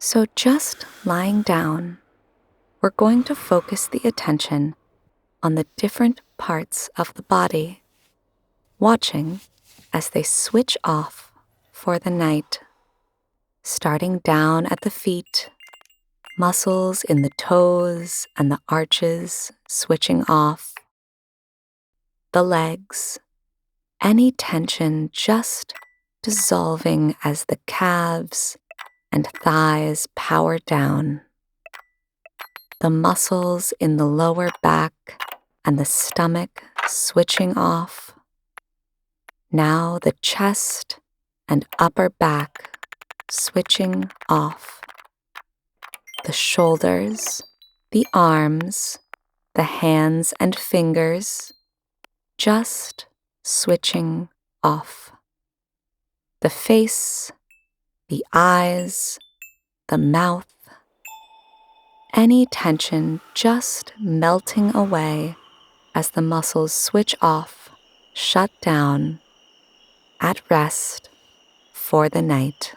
So just lying down, we're going to focus the attention on the different parts of the body, watching as they switch off for the night, starting down at the feet, muscles in the toes and the arches switching off, the legs, any tension just dissolving as the calves and thighs power down, the muscles in the lower back and the stomach switching off. Now the chest and upper back switching off. The shoulders, the arms, the hands and fingers just switching off. The face, the eyes, the mouth, any tension just melting away as the muscles switch off, shut down, at rest for the night.